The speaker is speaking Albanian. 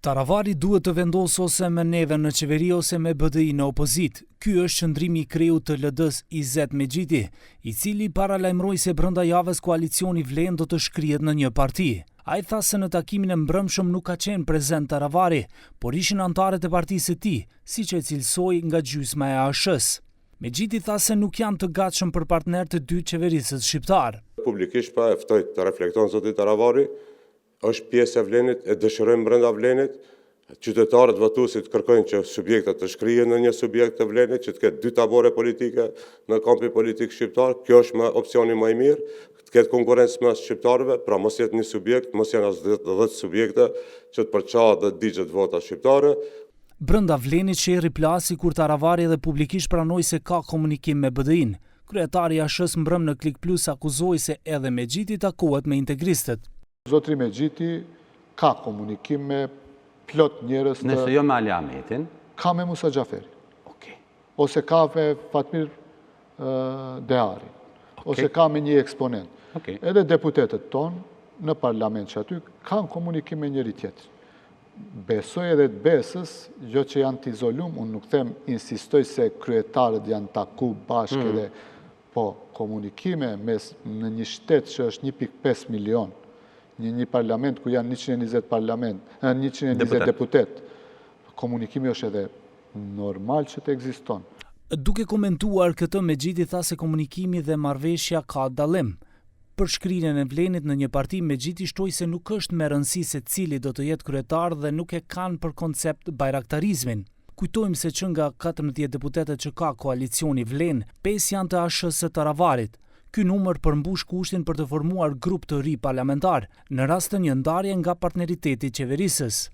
Taravari duhet të vendosë ose me neve në qeveri ose me BDI në opozit. Ky është qëndrimi i kreut të LD-s Izet Mexhiti, i cili paralajmëroi se brenda javës koalicioni Vlen do të shkrihet në një parti. Ai tha se në takimin e mbrëmshëm nuk ka qenë prezent Taravari, por ishin anëtarët e partisë së tij, siç e cilësoi nga gjysma e ASH-s. Mexhiti tha se nuk janë të gatshëm për partner të dy qeverisës shqiptar. Publikisht pa e ftoj të reflekton zoti Taravari, është pjesë e Vlenit, e dëshirojmë brenda Vlenit, qytetarët votuesit kërkojnë që subjektet të shkrihen në një subjekt të Vlenit, që të ketë dy tabore politike në kampin politik shqiptar. Kjo është opsioni më i mirë, të ketë konkurrencë mes shqiptarëve, pra mos jetë një subjekt, mos janë as 10 subjekte që të përçahet dhe digjet vota shqiptare. Brenda Vlenit sherri plasi kur Taravari edhe publikisht pranoi se ka komunikim me BDI-n. Kryetari i ASH-s mbrëm në Klik Plus akuzoi se edhe Mexhiti takohet me integristët. Zotri Mexhiti ka komunikim me plot njerëz të... Nëse jo me Ali Ahmetin? Ka me Musa Xhaferi. Okay. Ose ka me Fatmir Deari. Okay. Ose ka me një eksponent. Okay. Edhe deputetët tonë në parlament që aty kanë komunikim me njëri tjetër. Besoj edhe të besës, jo që janë të izolum, unë nuk them, insistoj se kryetarët janë taku bashkë edhe, po komunikime në një shtet që është 1.5 milion, një parlament ku janë 120 deputet, komunikimi është edhe normal që të ekziston. Duke komentuar këtë, Mexhiti tha se komunikimi dhe marrëveshja ka dallim. Për shkrirjen e Vlenit në një parti, Mexhiti shtoi se nuk është me rëndësi se cili do të jetë kryetar dhe nuk e kanë për koncept bajraktarizmin. Kujtojmë se që nga 14 deputetët që ka koalicioni Vlen, 5 janë të ASH-s së Taravarit. Ky numër përmbush kushtin për të formuar grup të ri parlamentar, në rast të një ndarje nga partneriteti qeverisës.